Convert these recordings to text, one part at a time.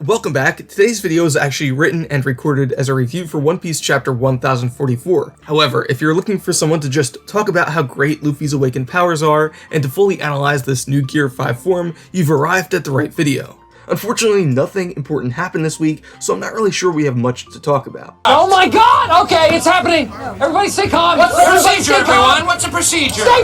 Welcome back. Today's video is actually written and recorded as a review for One Piece chapter 1044. However, if you're looking for someone to just talk about how great Luffy's awakened powers are and to fully analyze this new Gear 5 form, you've arrived at the right video. Unfortunately, nothing important happened this week, so I'm not really sure we have much to talk about. Oh my god! Okay, it's happening! Everybody stay calm! What's the procedure, everyone? What's the procedure? Stay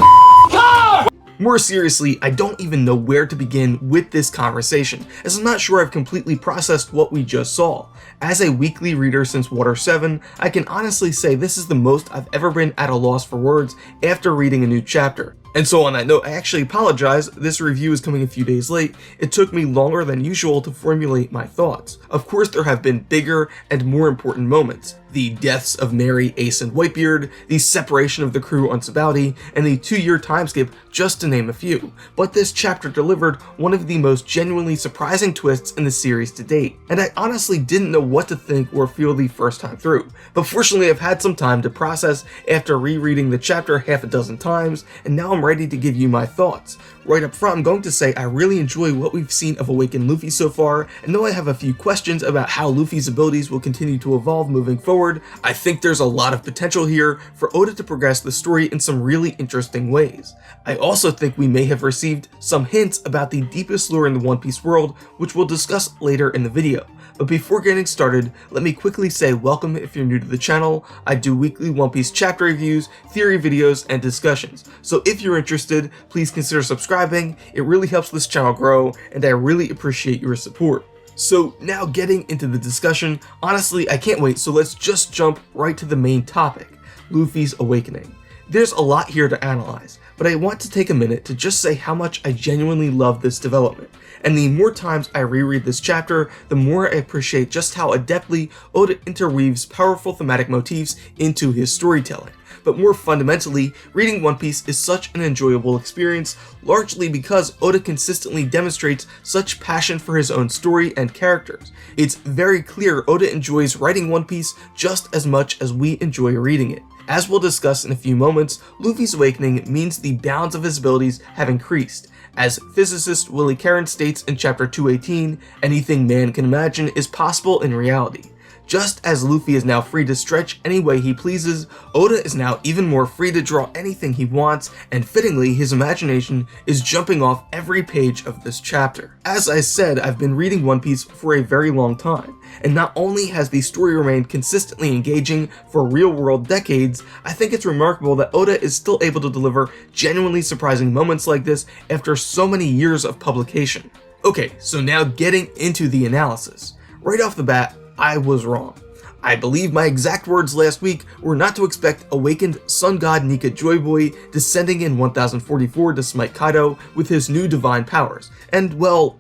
calm! More seriously, I don't even know where to begin with this conversation, as I'm not sure I've completely processed what we just saw. As a weekly reader since Water 7, I can honestly say this is the most I've ever been at a loss for words after reading a new chapter. And so on that note, I actually apologize, this review is coming a few days late. It took me longer than usual to formulate my thoughts. Of course, there have been bigger and more important moments. The deaths of Mary, Ace, and Whitebeard, the separation of the crew on Sabaody, and the 2-year time skip, just to name a few. But this chapter delivered one of the most genuinely surprising twists in the series to date, and I honestly didn't know what to think or feel the first time through. But fortunately, I've had some time to process after rereading the chapter half a dozen times, and now I'm ready to give you my thoughts. Right up front, I'm going to say I really enjoy what we've seen of Awakened Luffy so far, and though I have a few questions about how Luffy's abilities will continue to evolve moving forward, I think there's a lot of potential here for Oda to progress the story in some really interesting ways. I also think we may have received some hints about the deepest lore in the One Piece world, which we'll discuss later in the video. But before getting started, let me quickly say welcome if you're new to the channel. I do weekly One Piece chapter reviews, theory videos, and discussions. So if you're interested, please consider subscribing. It really helps this channel grow, and I really appreciate your support. So now getting into the discussion, honestly I can't wait, so let's just jump right to the main topic, Luffy's awakening. There's a lot here to analyze, but I want to take a minute to just say how much I genuinely love this development. And the more times I reread this chapter, the more I appreciate just how adeptly Oda interweaves powerful thematic motifs into his storytelling. But more fundamentally, reading One Piece is such an enjoyable experience, largely because Oda consistently demonstrates such passion for his own story and characters. It's very clear Oda enjoys writing One Piece just as much as we enjoy reading it. As we'll discuss in a few moments, Luffy's awakening means the bounds of his abilities have increased. As physicist Willie Caron states in chapter 218, anything man can imagine is possible in reality. Just as Luffy is now free to stretch any way he pleases, Oda is now even more free to draw anything he wants, and fittingly, his imagination is jumping off every page of this chapter. As I said, I've been reading One Piece for a very long time, and not only has the story remained consistently engaging for real-world decades, I think it's remarkable that Oda is still able to deliver genuinely surprising moments like this after so many years of publication. Okay, so now getting into the analysis. Right off the bat, I was wrong. I believe my exact words last week were not to expect awakened sun god Nika JoyBoy descending in 1044 to smite Kaido with his new divine powers, and well,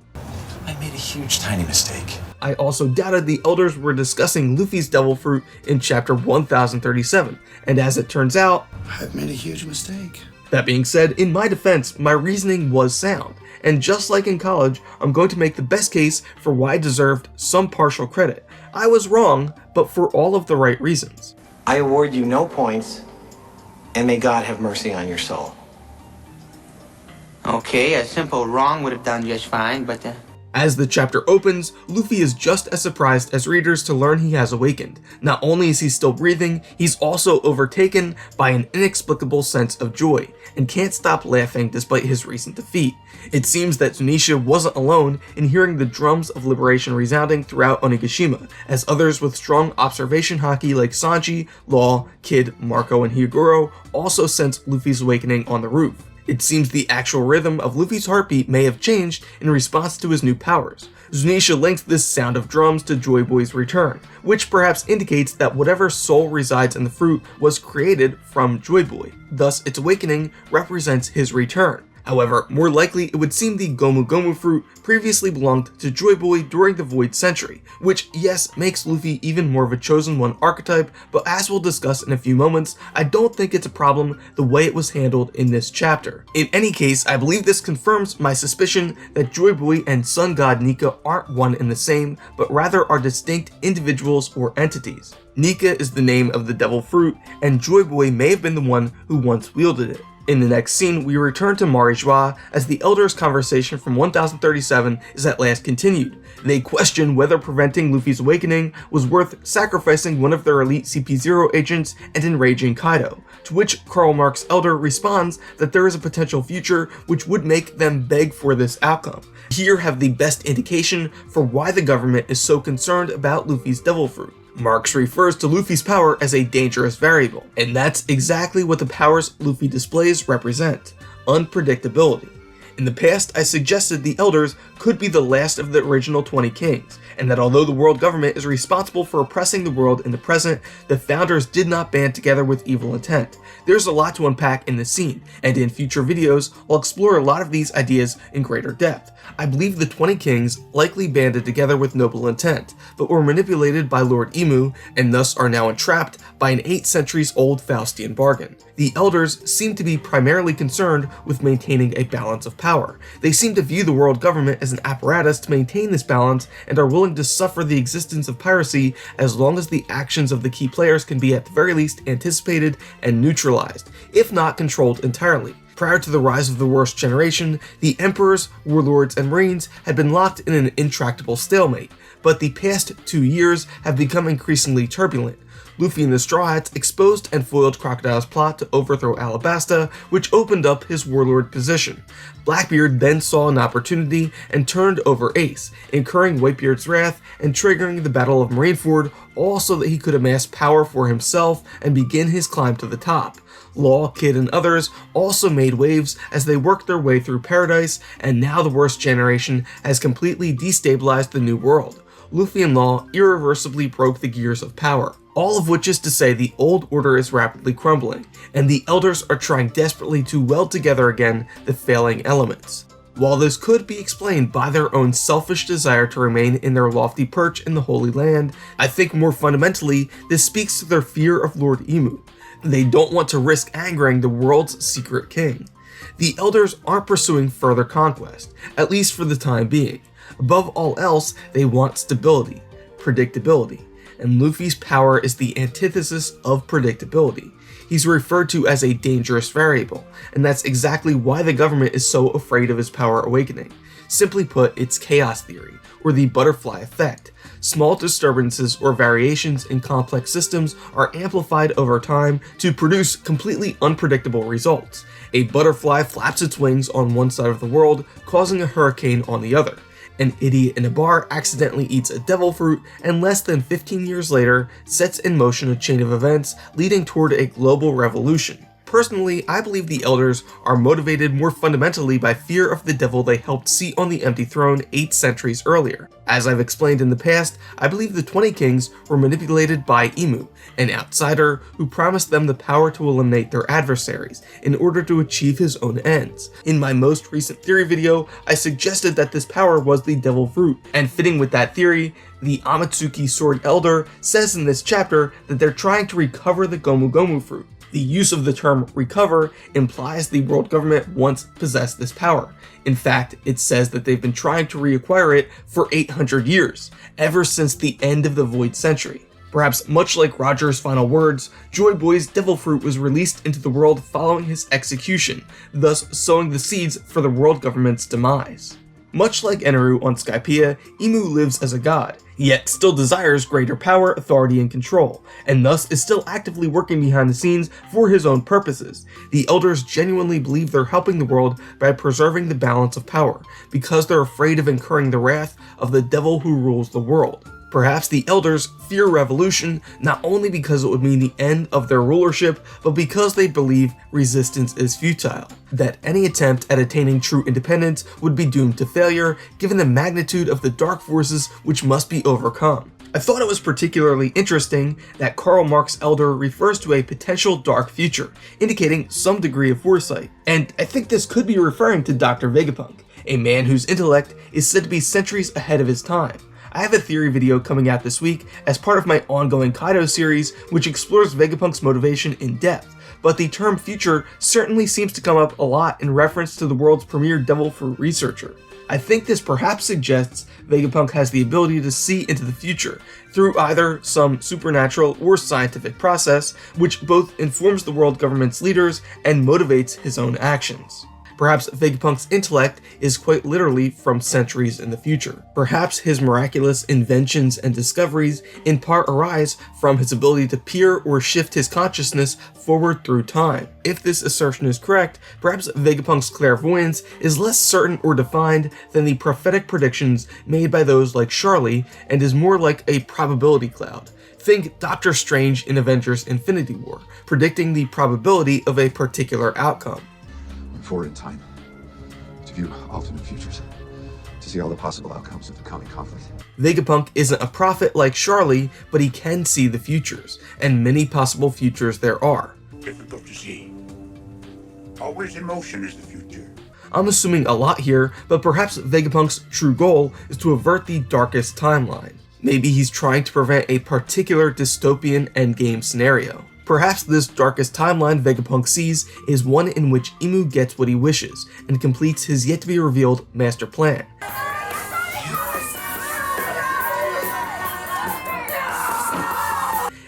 I made a huge tiny mistake. I also doubted the elders were discussing Luffy's Devil Fruit in chapter 1037, and as it turns out, I've made a huge mistake. That being said, in my defense, my reasoning was sound, and just like in college, I'm going to make the best case for why I deserved some partial credit. I was wrong, but for all of the right reasons. I award you no points, and may God have mercy on your soul. Okay, a simple wrong would have done just fine, but As the chapter opens, Luffy is just as surprised as readers to learn he has awakened. Not only is he still breathing, he's also overtaken by an inexplicable sense of joy, and can't stop laughing despite his recent defeat. It seems that Zunesha wasn't alone in hearing the drums of liberation resounding throughout Onigashima, as others with strong observation haki like Sanji, Law, Kid, Marco, and Hyogoro also sense Luffy's awakening on the roof. It seems the actual rhythm of Luffy's heartbeat may have changed in response to his new powers. Zunesha links this sound of drums to JoyBoy's return, which perhaps indicates that whatever soul resides in the fruit was created from JoyBoy. Thus, its awakening represents his return. However, more likely it would seem the Gomu Gomu fruit previously belonged to JoyBoy during the Void Century, which yes, makes Luffy even more of a Chosen One archetype, but as we'll discuss in a few moments, I don't think it's a problem the way it was handled in this chapter. In any case, I believe this confirms my suspicion that JoyBoy and Sun God Nika aren't one and the same, but rather are distinct individuals or entities. Nika is the name of the Devil Fruit, and JoyBoy may have been the one who once wielded it. In the next scene, we return to Mari Joie as the Elders' conversation from 1037 is at last continued. They question whether preventing Luffy's awakening was worth sacrificing one of their elite CP0 agents and enraging Kaido, to which Karl Marx Elder responds that there is a potential future which would make them beg for this outcome. Here have the best indication for why the government is so concerned about Luffy's Devil Fruit. Marx refers to Luffy's power as a dangerous variable, and that's exactly what the powers Luffy displays represent: unpredictability. In the past, I suggested the Elders could be the last of the original 20 kings, and that although the world government is responsible for oppressing the world in the present, the founders did not band together with evil intent. There's a lot to unpack in this scene, and in future videos, I'll explore a lot of these ideas in greater depth. I believe the 20 kings likely banded together with noble intent, but were manipulated by Lord Emu, and thus are now entrapped by an 8 centuries old Faustian bargain. The Elders seem to be primarily concerned with maintaining a balance of power. They seem to view the world government as an apparatus to maintain this balance, and are willing to suffer the existence of piracy as long as the actions of the key players can be at the very least anticipated and neutralized, if not controlled entirely. Prior to the rise of the worst generation, the emperors, warlords, and marines had been locked in an intractable stalemate, but the past 2 years have become increasingly turbulent. Luffy and the Straw Hats exposed and foiled Crocodile's plot to overthrow Alabasta, which opened up his warlord position. Blackbeard then saw an opportunity and turned over Ace, incurring Whitebeard's wrath and triggering the Battle of Marineford, all so that he could amass power for himself and begin his climb to the top. Law, Kid, and others also made waves as they worked their way through Paradise, and now the worst generation has completely destabilized the new world. Luffy and Law irreversibly broke the gears of power. All of which is to say the old order is rapidly crumbling, and the Elders are trying desperately to weld together again the failing elements. While this could be explained by their own selfish desire to remain in their lofty perch in the Holy Land, I think more fundamentally this speaks to their fear of Lord Emu. They don't want to risk angering the world's secret king. The Elders aren't pursuing further conquest, at least for the time being. Above all else, they want stability, predictability, and Luffy's power is the antithesis of predictability. He's referred to as a dangerous variable, and that's exactly why the government is so afraid of his power awakening. Simply put, it's chaos theory, or the butterfly effect. Small disturbances or variations in complex systems are amplified over time to produce completely unpredictable results. A butterfly flaps its wings on one side of the world, causing a hurricane on the other. An idiot in a bar accidentally eats a devil fruit, and less than 15 years later sets in motion a chain of events leading toward a global revolution. Personally, I believe the Elders are motivated more fundamentally by fear of the devil they helped seat on the empty throne 8 centuries earlier. As I've explained in the past, I believe the 20 kings were manipulated by Emu, an outsider who promised them the power to eliminate their adversaries in order to achieve his own ends. In my most recent theory video, I suggested that this power was the devil fruit, and fitting with that theory, the Amatsuki Sword Elder says in this chapter that they're trying to recover the Gomu Gomu fruit. The use of the term recover implies the world government once possessed this power. In fact, it says that they've been trying to reacquire it for 800 years, ever since the end of the Void Century. Perhaps much like Roger's final words, JoyBoy's Devil Fruit was released into the world following his execution, thus sowing the seeds for the world government's demise. Much like Eneru on Skypiea, Emu lives as a god, yet still desires greater power, authority, and control, and thus is still actively working behind the scenes for his own purposes. The Elders genuinely believe they're helping the world by preserving the balance of power, because they're afraid of incurring the wrath of the devil who rules the world. Perhaps the Elders fear revolution not only because it would mean the end of their rulership, but because they believe resistance is futile, that any attempt at attaining true independence would be doomed to failure given the magnitude of the dark forces which must be overcome. I thought it was particularly interesting that Karl Marx Elder refers to a potential dark future, indicating some degree of foresight, and I think this could be referring to Dr. Vegapunk, a man whose intellect is said to be centuries ahead of his time. I have a theory video coming out this week as part of my ongoing Kaido series, which explores Vegapunk's motivation in depth, but the term future certainly seems to come up a lot in reference to the world's premier devil fruit researcher. I think this perhaps suggests Vegapunk has the ability to see into the future through either some supernatural or scientific process, which both informs the world government's leaders and motivates his own actions. Perhaps Vegapunk's intellect is quite literally from centuries in the future. Perhaps his miraculous inventions and discoveries in part arise from his ability to peer or shift his consciousness forward through time. If this assertion is correct, perhaps Vegapunk's clairvoyance is less certain or defined than the prophetic predictions made by those like Charlie, and is more like a probability cloud. Think Doctor Strange in Avengers Infinity War, predicting the probability of a particular outcome. Forward in time, to view alternate futures, to see all the possible outcomes of the coming conflict. Vegapunk isn't a prophet like Charlie, but he can see the futures, and many possible futures there are. Difficult to see. Always in motion is the future. I'm assuming a lot here, but perhaps Vegapunk's true goal is to avert the darkest timeline. Maybe he's trying to prevent a particular dystopian endgame scenario. Perhaps this darkest timeline Vegapunk sees is one in which Imu gets what he wishes and completes his yet-to-be-revealed master plan.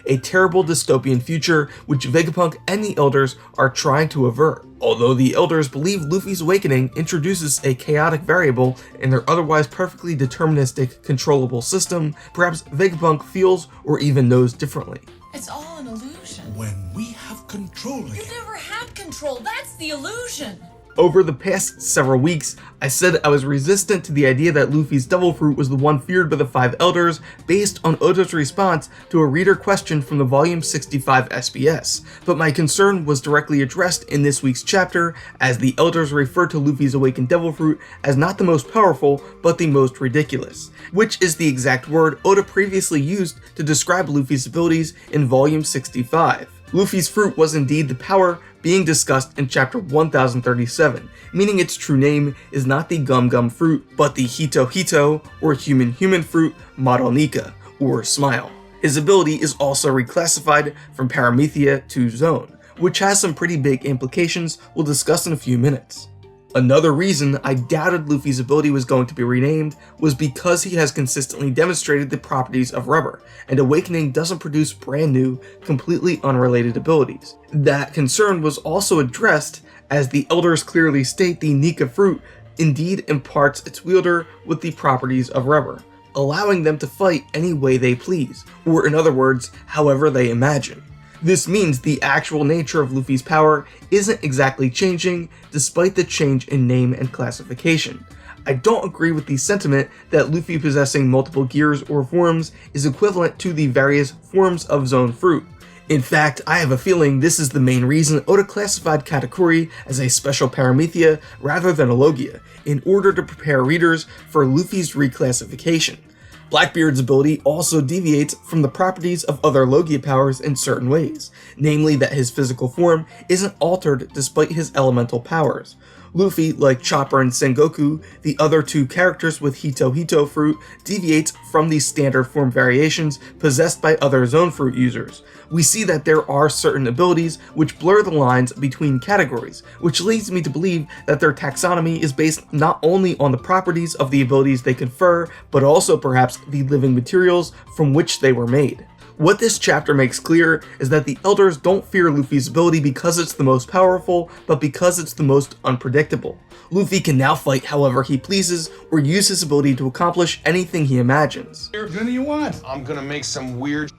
A terrible dystopian future which Vegapunk and the Elders are trying to avert. Although the Elders believe Luffy's awakening introduces a chaotic variable in their otherwise perfectly deterministic, controllable system, perhaps Vegapunk feels or even knows differently. It's all an illusion. When we have control again. You never had control. That's the illusion. Over the past several weeks, I said I was resistant to the idea that Luffy's Devil Fruit was the one feared by the 5 Elders based on Oda's response to a reader question from the Volume 65 SBS, but my concern was directly addressed in this week's chapter as the Elders referred to Luffy's awakened Devil Fruit as not the most powerful, but the most ridiculous, which is the exact word Oda previously used to describe Luffy's abilities in Volume 65. Luffy's fruit was indeed the power being discussed in chapter 1037, meaning its true name is not the Gum Gum fruit, but the Hito Hito, or human fruit, Model Nika, or Smile. His ability is also reclassified from Paramethea to Zone, which has some pretty big implications we'll discuss in a few minutes. Another reason I doubted Luffy's ability was going to be renamed was because he has consistently demonstrated the properties of rubber, and Awakening doesn't produce brand new, completely unrelated abilities. That concern was also addressed as the Elders clearly state the Nika fruit indeed imparts its wielder with the properties of rubber, allowing them to fight any way they please, or in other words, however they imagine. This means the actual nature of Luffy's power isn't exactly changing, despite the change in name and classification. I don't agree with the sentiment that Luffy possessing multiple gears or forms is equivalent to the various forms of Zone Fruit. In fact, I have a feeling this is the main reason Oda classified Katakuri as a special Paramethea rather than a Logia, in order to prepare readers for Luffy's reclassification. Blackbeard's ability also deviates from the properties of other Logia powers in certain ways, namely that his physical form isn't altered despite his elemental powers. Luffy, like Chopper and Sengoku, the other two characters with Hito Hito fruit, deviates from these standard form variations possessed by other Zone Fruit users. We see that there are certain abilities which blur the lines between categories, which leads me to believe that their taxonomy is based not only on the properties of the abilities they confer, but also perhaps the living materials from which they were made. What this chapter makes clear is that the Elders don't fear Luffy's ability because it's the most powerful, but because it's the most unpredictable. Luffy can now fight however he pleases, or use his ability to accomplish anything he imagines. What do you want? I'm gonna make some weird.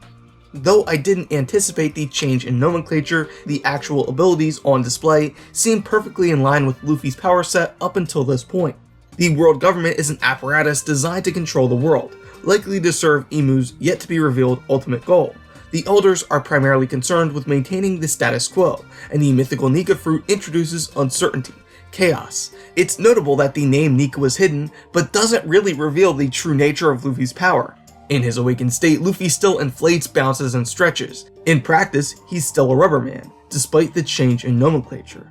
Though I didn't anticipate the change in nomenclature, the actual abilities on display seem perfectly in line with Luffy's power set up until this point. The world government is an apparatus designed to control the world, likely to serve Imu's yet-to-be-revealed ultimate goal. The Elders are primarily concerned with maintaining the status quo, and the mythical Nika fruit introduces uncertainty, chaos. It's notable that the name Nika was hidden, but doesn't really reveal the true nature of Luffy's power. In his awakened state, Luffy still inflates, bounces, and stretches. In practice, he's still a rubber man, despite the change in nomenclature.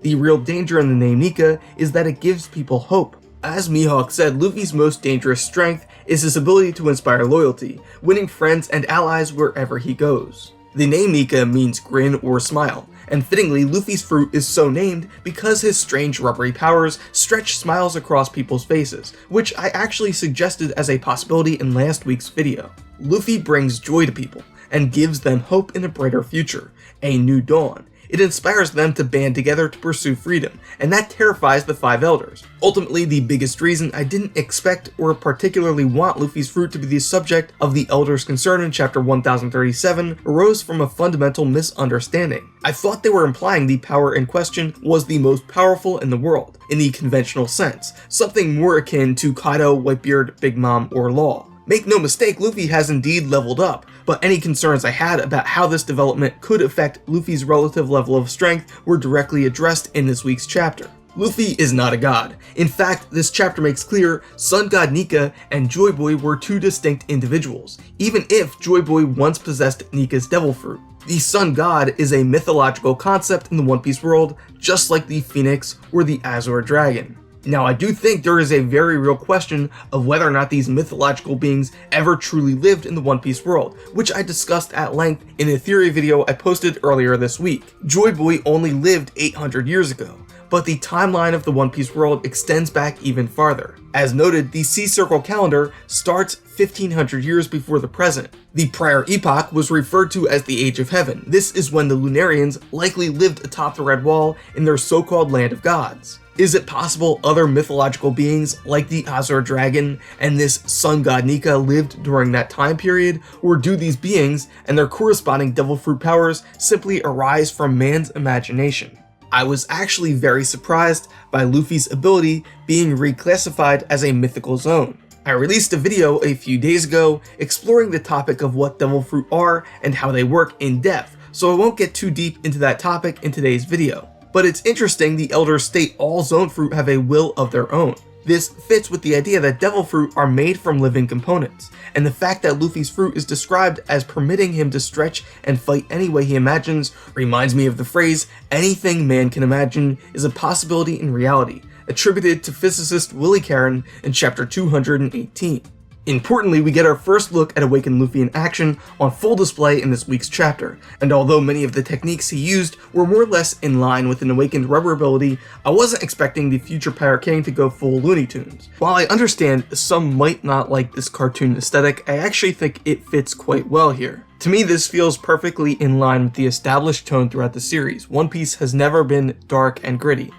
The real danger in the name Nika is that it gives people hope. As Mihawk said, Luffy's most dangerous strength is his ability to inspire loyalty, winning friends and allies wherever he goes. The name Nika means grin or smile, And fittingly, Luffy's fruit is so named because his strange rubbery powers stretch smiles across people's faces, which I actually suggested as a possibility in last week's video. Luffy brings joy to people and gives them hope in a brighter future, a new dawn. It inspires them to band together to pursue freedom, and that terrifies the Five Elders. Ultimately, the biggest reason I didn't expect or particularly want Luffy's fruit to be the subject of the Elders' concern in chapter 1037 arose from a fundamental misunderstanding. I thought they were implying the power in question was the most powerful in the world, in the conventional sense, something more akin to Kaido, Whitebeard, Big Mom, or Law. Make no mistake, Luffy has indeed leveled up, but any concerns I had about how this development could affect Luffy's relative level of strength were directly addressed in this week's chapter. Luffy is not a god. In fact, this chapter makes clear Sun God Nika and JoyBoy were two distinct individuals, even if JoyBoy once possessed Nika's Devil Fruit. The Sun God is a mythological concept in the One Piece world, just like the Phoenix or the Azure Dragon. Now, I do think there is a very real question of whether or not these mythological beings ever truly lived in the One Piece world, which I discussed at length in a theory video I posted earlier this week. JoyBoy only lived 800 years ago, but the timeline of the One Piece world extends back even farther. As noted, the Sea Circle calendar starts 1500 years before the present. The prior epoch was referred to as the Age of Heaven. This is when the Lunarians likely lived atop the Red Wall in their so-called Land of Gods. Is it possible other mythological beings like the Azure Dragon and this Sun God Nika lived during that time period, or do these beings and their corresponding Devil Fruit powers simply arise from man's imagination? I was actually very surprised by Luffy's ability being reclassified as a mythical zone. I released a video a few days ago exploring the topic of what Devil Fruit are and how they work in depth, so I won't get too deep into that topic in today's video. But it's interesting the Elders state all zone fruit have a will of their own. This fits with the idea that Devil Fruit are made from living components, and the fact that Luffy's fruit is described as permitting him to stretch and fight any way he imagines reminds me of the phrase, anything man can imagine is a possibility in reality, attributed to physicist Willie Caron in chapter 218. Importantly, we get our first look at Awakened Luffy in action on full display in this week's chapter, and although many of the techniques he used were more or less in line with an Awakened rubber ability, I wasn't expecting the future Pirate King to go full Looney Tunes. While I understand some might not like this cartoon aesthetic, I actually think it fits quite well here. To me, this feels perfectly in line with the established tone throughout the series. One Piece has never been dark and gritty.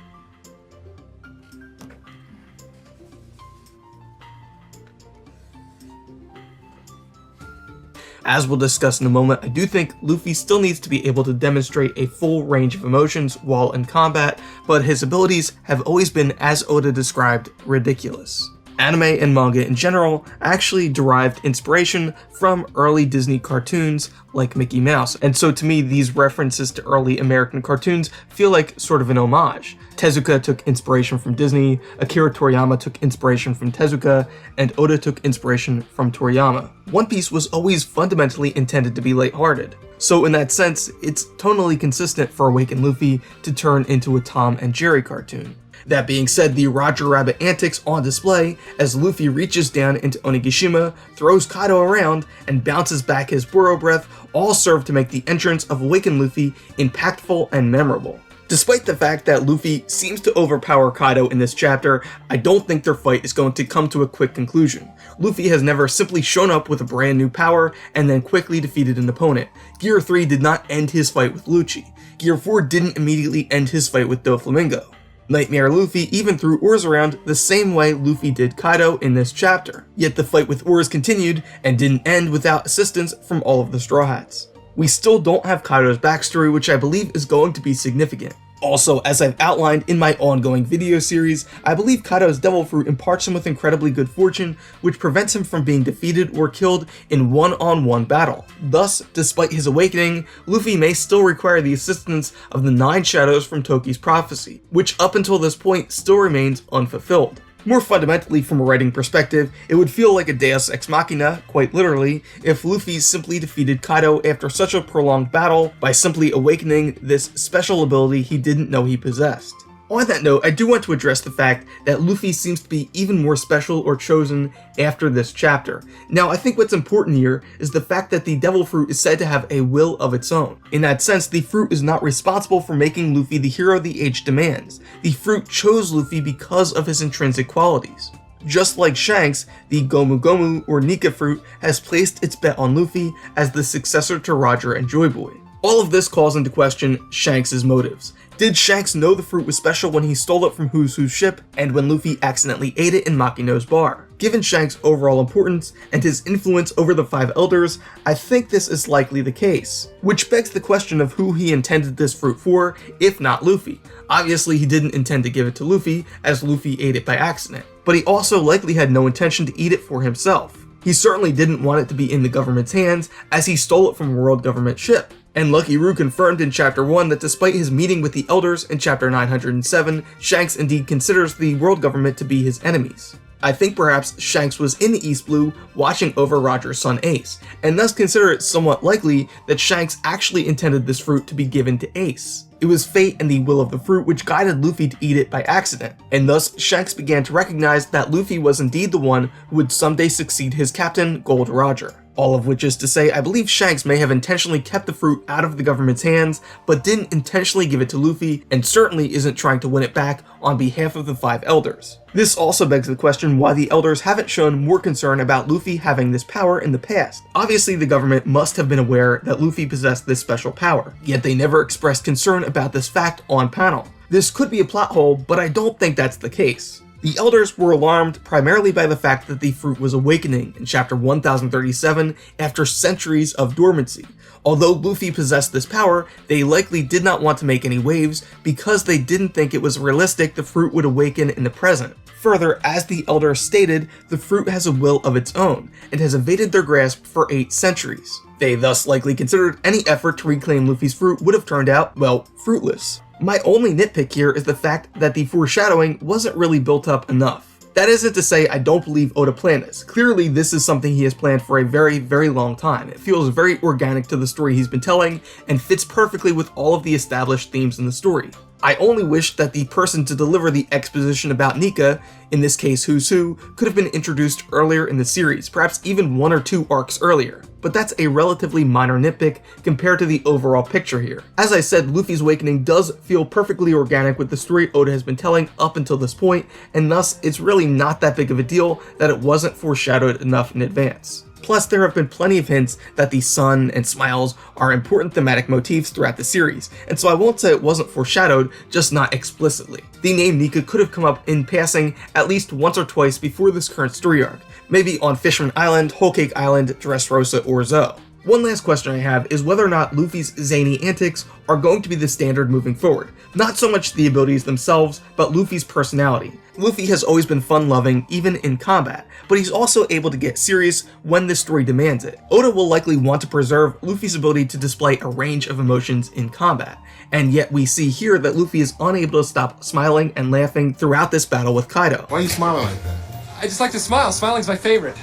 As we'll discuss in a moment, I do think Luffy still needs to be able to demonstrate a full range of emotions while in combat, but his abilities have always been, as Oda described, ridiculous. Anime and manga in general actually derived inspiration from early Disney cartoons like Mickey Mouse, and so to me these references to early American cartoons feel like sort of an homage. Tezuka took inspiration from Disney, Akira Toriyama took inspiration from Tezuka, and Oda took inspiration from Toriyama. One Piece was always fundamentally intended to be lighthearted, so in that sense, it's tonally consistent for Awakened Luffy to turn into a Tom and Jerry cartoon. That being said, the Roger Rabbit antics on display as Luffy reaches down into Onigashima, throws Kaido around, and bounces back his Burrow Breath all serve to make the entrance of Awakened Luffy impactful and memorable. Despite the fact that Luffy seems to overpower Kaido in this chapter, I don't think their fight is going to come to a quick conclusion. Luffy has never simply shown up with a brand new power and then quickly defeated an opponent. Gear 3 did not end his fight with Lucci. Gear 4 didn't immediately end his fight with Doflamingo. Nightmare Luffy even threw oars around the same way Luffy did Kaido in this chapter. Yet the fight with oars continued and didn't end without assistance from all of the Straw Hats. We still don't have Kaido's backstory, which I believe is going to be significant. Also, as I've outlined in my ongoing video series, I believe Kaido's Devil Fruit imparts him with incredibly good fortune, which prevents him from being defeated or killed in one-on-one battle. Thus, despite his awakening, Luffy may still require the assistance of the 9 shadows from Toki's prophecy, which up until this point still remains unfulfilled. More fundamentally, from a writing perspective, it would feel like a deus ex machina, quite literally, if Luffy simply defeated Kaido after such a prolonged battle by simply awakening this special ability he didn't know he possessed. On that note, I do want to address the fact that Luffy seems to be even more special or chosen after this chapter. Now, I think what's important here is the fact that the Devil Fruit is said to have a will of its own. In that sense, the fruit is not responsible for making Luffy the hero the age demands. The fruit chose Luffy because of his intrinsic qualities. Just like Shanks, the Gomu Gomu or Nika fruit has placed its bet on Luffy as the successor to Roger and JoyBoy. All of this calls into question Shanks' motives. Did Shanks know the fruit was special when he stole it from Who's Who's ship and when Luffy accidentally ate it in Makino's bar? Given Shanks' overall importance and his influence over the Five Elders, I think this is likely the case. Which begs the question of who he intended this fruit for, if not Luffy. Obviously he didn't intend to give it to Luffy, as Luffy ate it by accident, but he also likely had no intention to eat it for himself. He certainly didn't want it to be in the government's hands, as he stole it from a world government ship. And Lucky Roo confirmed in Chapter 1 that despite his meeting with the Elders in Chapter 907, Shanks indeed considers the world government to be his enemies. I think perhaps Shanks was in the East Blue watching over Roger's son Ace, and thus consider it somewhat likely that Shanks actually intended this fruit to be given to Ace. It was fate and the will of the fruit which guided Luffy to eat it by accident, and thus Shanks began to recognize that Luffy was indeed the one who would someday succeed his captain, Gold Roger. All of which is to say, I believe Shanks may have intentionally kept the fruit out of the government's hands, but didn't intentionally give it to Luffy, and certainly isn't trying to win it back on behalf of the Five Elders. This also begs the question why the Elders haven't shown more concern about Luffy having this power in the past. Obviously the government must have been aware that Luffy possessed this special power, yet they never expressed concern about this fact on panel. This could be a plot hole, but I don't think that's the case. The Elders were alarmed primarily by the fact that the fruit was awakening in Chapter 1037 after centuries of dormancy. Although Luffy possessed this power, they likely did not want to make any waves because they didn't think it was realistic the fruit would awaken in the present. Further, as the Elders stated, the fruit has a will of its own and has evaded their grasp for 8 centuries. They thus likely considered any effort to reclaim Luffy's fruit would have turned out, well, fruitless. My only nitpick here is the fact that the foreshadowing wasn't really built up enough. That isn't to say I don't believe Oda planned this. Clearly this is something he has planned for a very, very long time. It feels very organic to the story he's been telling and fits perfectly with all of the established themes in the story. I only wish that the person to deliver the exposition about Nika, in this case Who's Who, could have been introduced earlier in the series, perhaps even 1 or 2 arcs earlier. But that's a relatively minor nitpick compared to the overall picture here. As I said, Luffy's awakening does feel perfectly organic with the story Oda has been telling up until this point, and thus it's really not that big of a deal that it wasn't foreshadowed enough in advance. Plus, there have been plenty of hints that the sun and smiles are important thematic motifs throughout the series, and so I won't say it wasn't foreshadowed, just not explicitly. The name Nika could have come up in passing at least once or twice before this current story arc, maybe on Fisherman Island, Whole Cake Island, Dressrosa, or Zoe. One last question I have is whether or not Luffy's zany antics are going to be the standard moving forward. Not so much the abilities themselves, but Luffy's personality. Luffy has always been fun-loving, even in combat, but he's also able to get serious when the story demands it. Oda will likely want to preserve Luffy's ability to display a range of emotions in combat, and yet we see here that Luffy is unable to stop smiling and laughing throughout this battle with Kaido. Why are you smiling like that? I just like to smile. Smiling's my favorite.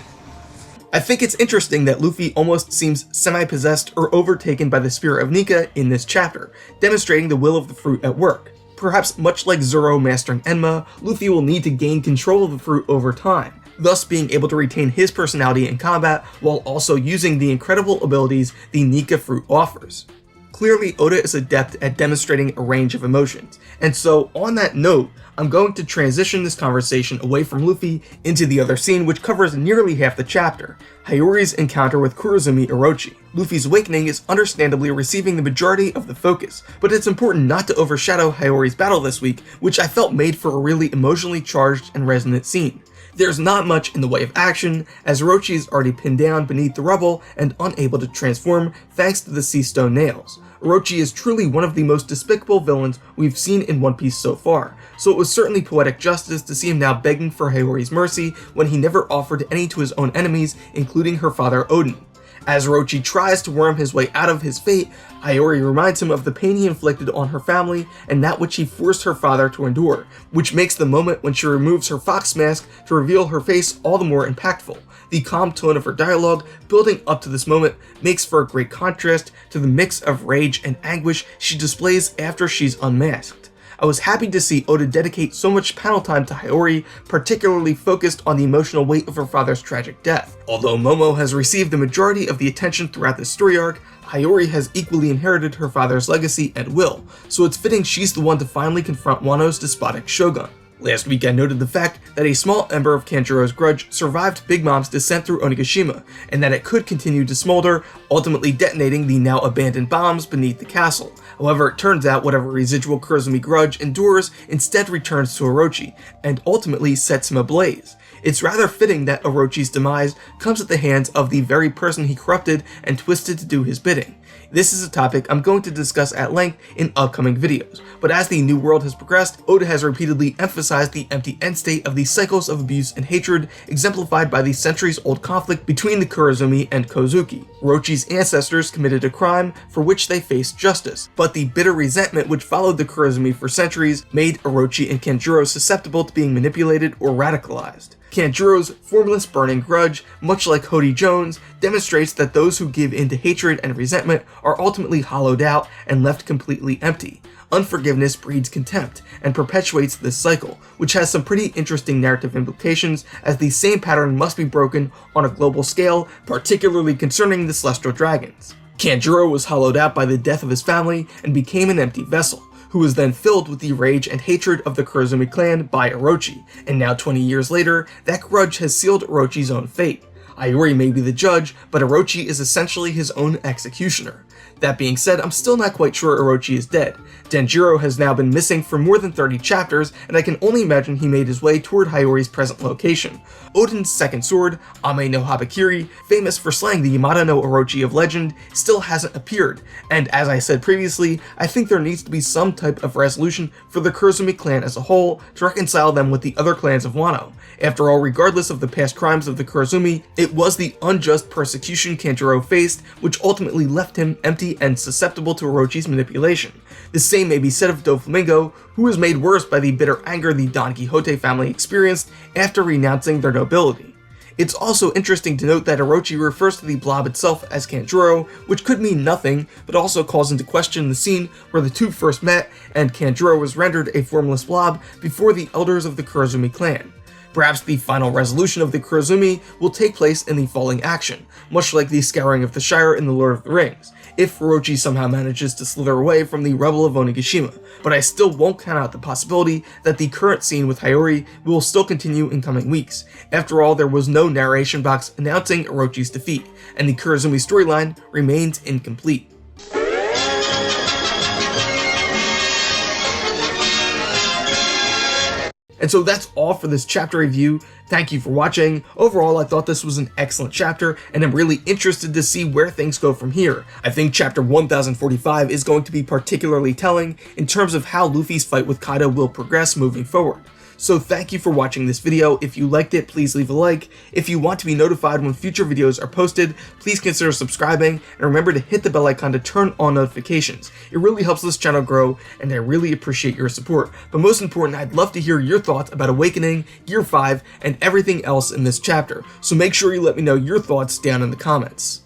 I think it's interesting that Luffy almost seems semi-possessed or overtaken by the spirit of Nika in this chapter, demonstrating the will of the fruit at work. Perhaps much like Zoro mastering Enma, Luffy will need to gain control of the fruit over time, thus being able to retain his personality in combat while also using the incredible abilities the Nika fruit offers. Clearly, Oda is adept at demonstrating a range of emotions, and so on that note, I'm going to transition this conversation away from Luffy into the other scene which covers nearly half the chapter, Hiyori's encounter with Kurozumi Orochi. Luffy's awakening is understandably receiving the majority of the focus, but it's important not to overshadow Hiyori's battle this week, which I felt made for a really emotionally charged and resonant scene. There's not much in the way of action, as Orochi is already pinned down beneath the rubble and unable to transform thanks to the sea stone nails. Orochi is truly one of the most despicable villains we've seen in One Piece so far, so it was certainly poetic justice to see him now begging for Hiyori's mercy when he never offered any to his own enemies, including her father Odin. As Orochi tries to worm his way out of his fate, Hiyori reminds him of the pain he inflicted on her family and that which he forced her father to endure, which makes the moment when she removes her fox mask to reveal her face all the more impactful. The calm tone of her dialogue building up to this moment makes for a great contrast to the mix of rage and anguish she displays after she's unmasked. I was happy to see Oda dedicate so much panel time to Hiyori, particularly focused on the emotional weight of her father's tragic death. Although Momo has received the majority of the attention throughout this story arc, Hiyori has equally inherited her father's legacy and will, so it's fitting she's the one to finally confront Wano's despotic shogun. Last week I noted the fact that a small ember of Kanjuro's grudge survived Big Mom's descent through Onigashima, and that it could continue to smolder, ultimately detonating the now abandoned bombs beneath the castle. However, it turns out whatever residual Kurozumi grudge endures instead returns to Orochi, and ultimately sets him ablaze. It's rather fitting that Orochi's demise comes at the hands of the very person he corrupted and twisted to do his bidding. This is a topic I'm going to discuss at length in upcoming videos, but as the new world has progressed, Oda has repeatedly emphasized the empty end state of the cycles of abuse and hatred exemplified by the centuries-old conflict between the Kurozumi and Kozuki. Orochi's ancestors committed a crime for which they faced justice, but the bitter resentment which followed the Kurozumi for centuries made Orochi and Kanjuro susceptible to being manipulated or radicalized. Kanjuro's formless burning grudge, much like Hody Jones, demonstrates that those who give in to hatred and resentment are ultimately hollowed out and left completely empty. Unforgiveness breeds contempt and perpetuates this cycle, which has some pretty interesting narrative implications, as the same pattern must be broken on a global scale, particularly concerning the celestial dragons. Kanjuro was hollowed out by the death of his family and became an empty vessel, who was then filled with the rage and hatred of the Kurozumi clan by Orochi, and now 20 years later, that grudge has sealed Orochi's own fate. Hiyori may be the judge, but Orochi is essentially his own executioner. That being said, I'm still not quite sure Orochi is dead. Denjiro has now been missing for more than 30 chapters, and I can only imagine he made his way toward Hiyori's present location. Odin's second sword, Ame no Habakiri, famous for slaying the Yamato no Orochi of legend, still hasn't appeared, and as I said previously, I think there needs to be some type of resolution for the Kurozumi clan as a whole to reconcile them with the other clans of Wano. After all, regardless of the past crimes of the Kurozumi, it was the unjust persecution Kanjuro faced which ultimately left him empty and susceptible to Orochi's manipulation. The same may be said of Doflamingo, who was made worse by the bitter anger the Don Quixote family experienced after renouncing their nobility. It's also interesting to note that Orochi refers to the blob itself as Kanjuro, which could mean nothing, but also calls into question the scene where the two first met and Kanjuro was rendered a formless blob before the elders of the Kurozumi clan. Perhaps the final resolution of the Kurozumi will take place in the falling action, much like the scouring of the Shire in The Lord of the Rings, if Orochi somehow manages to slither away from the rubble of Onigashima, but I still won't count out the possibility that the current scene with Hiyori will still continue in coming weeks. After all, there was no narration box announcing Orochi's defeat, and the Kurozumi storyline remains incomplete. And so that's all for this chapter review. Thank you for watching. Overall, I thought this was an excellent chapter, and I'm really interested to see where things go from here. I think chapter 1045 is going to be particularly telling in terms of how Luffy's fight with Kaido will progress moving forward. So thank you for watching this video. If you liked it, please leave a like. If you want to be notified when future videos are posted, please consider subscribing, and remember to hit the bell icon to turn on notifications. It really helps this channel grow, and I really appreciate your support. But most important, I'd love to hear your thoughts about Awakening, Gear 5, and everything else in this chapter. So make sure you let me know your thoughts down in the comments.